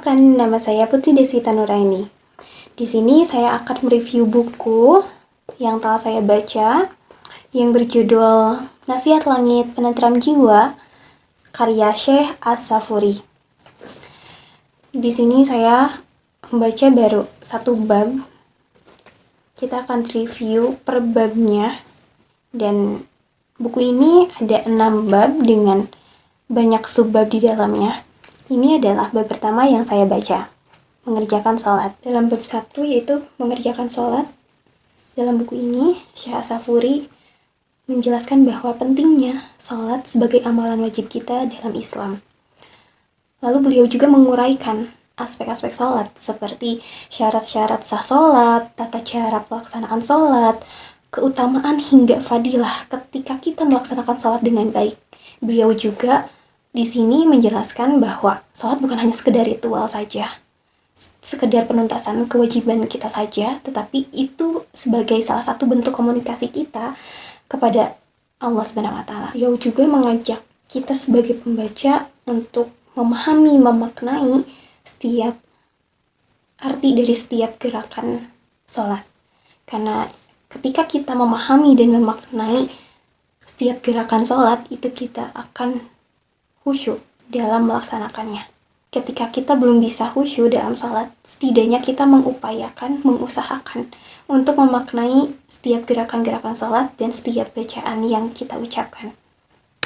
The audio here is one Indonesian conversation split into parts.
Perkenalkan, nama saya Putri Deswita Nuraini. Di sini saya akan mereview buku yang telah saya baca yang berjudul Nasihat Langit Penenteram Jiwa, karya Syekh As-Safuri. Di sini saya membaca baru satu bab. Kita akan review per babnya, dan buku ini ada 6 bab dengan banyak subbab di dalamnya. Ini adalah bab pertama yang saya baca, mengerjakan sholat. Dalam bab 1 yaitu mengerjakan sholat, dalam buku ini Syekh As-Safuri menjelaskan bahwa pentingnya sholat sebagai amalan wajib kita dalam Islam. Lalu beliau juga menguraikan aspek-aspek sholat seperti syarat-syarat sah sholat, tata cara pelaksanaan sholat, keutamaan hingga fadilah ketika kita melaksanakan sholat dengan baik. Beliau juga di sini menjelaskan bahwa sholat bukan hanya sekedar ritual saja, sekedar penuntasan kewajiban kita saja, tetapi itu sebagai salah satu bentuk komunikasi kita kepada Allah Subhanahu wa Ta'ala. Beliau juga mengajak kita sebagai pembaca untuk memahami, memaknai setiap arti dari setiap gerakan sholat. Karena ketika kita memahami dan memaknai setiap gerakan sholat, itu kita akan khusyuk dalam melaksanakannya. Ketika kita belum bisa khusyuk dalam sholat, setidaknya kita mengusahakan untuk memaknai setiap gerakan-gerakan sholat dan setiap bacaan yang kita ucapkan.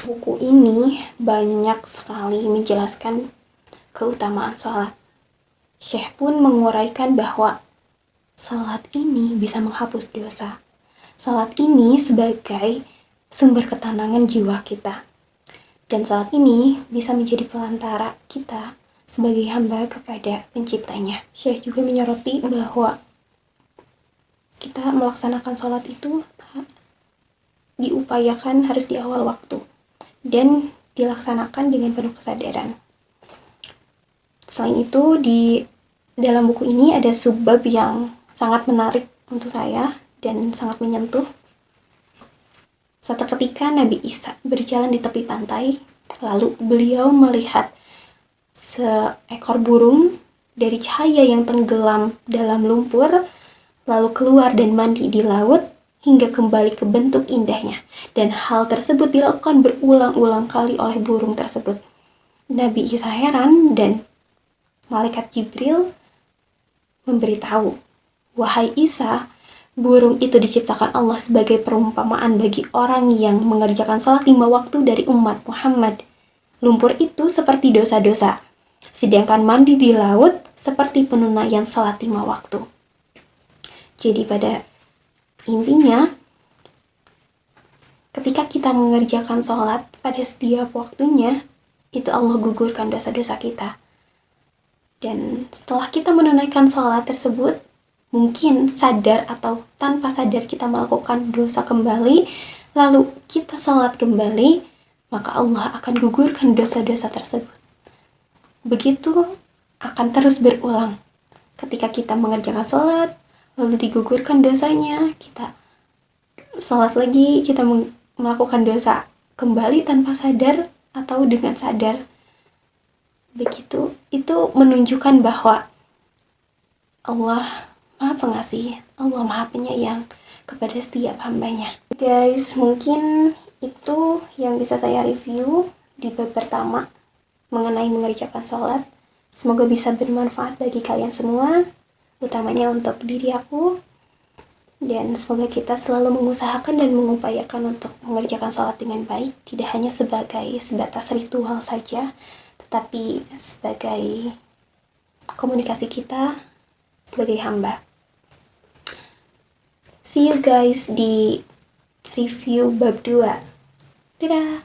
Buku ini banyak sekali menjelaskan keutamaan sholat. Syekh pun menguraikan bahwa sholat ini bisa menghapus dosa. Sholat ini sebagai sumber ketenangan jiwa kita. Dan sholat ini bisa menjadi pelantara kita sebagai hamba kepada penciptanya. Syekh juga menyoroti bahwa kita melaksanakan sholat itu diupayakan harus di awal waktu dan dilaksanakan dengan penuh kesadaran. Selain itu, di dalam buku ini ada subbab yang sangat menarik untuk saya dan sangat menyentuh. Suatu ketika Nabi Isa berjalan di tepi pantai, lalu beliau melihat seekor burung dari cahaya yang tenggelam dalam lumpur, lalu keluar dan mandi di laut hingga kembali ke bentuk indahnya. Dan hal tersebut dilakukan berulang-ulang kali oleh burung tersebut. Nabi Isa heran dan malaikat Jibril memberitahu, "Wahai Isa, burung itu diciptakan Allah sebagai perumpamaan bagi orang yang mengerjakan sholat 5 waktu dari umat Muhammad. Lumpur itu seperti dosa-dosa, sedangkan mandi di laut seperti penunaian sholat 5 waktu." Jadi pada intinya, ketika kita mengerjakan sholat pada setiap waktunya, itu Allah gugurkan dosa-dosa kita. Dan setelah kita menunaikan sholat tersebut, mungkin sadar atau tanpa sadar kita melakukan dosa kembali, lalu kita sholat kembali, maka Allah akan gugurkan dosa-dosa tersebut. Begitu akan terus berulang. Ketika kita mengerjakan sholat, lalu digugurkan dosanya, kita sholat lagi, kita melakukan dosa kembali tanpa sadar atau dengan sadar. Begitu, itu menunjukkan bahwa Allah Maha Pengasih, Allah Maha Penyayang kepada setiap hambanya. Guys, mungkin itu yang bisa saya review di bab pertama mengenai mengerjakan sholat. Semoga bisa bermanfaat bagi kalian semua, utamanya untuk diri aku. Dan semoga kita selalu mengusahakan dan mengupayakan untuk mengerjakan sholat dengan baik, tidak hanya sebatas ritual saja, tetapi sebagai komunikasi kita sebagai hamba. See you guys di review bab 2. Dadah!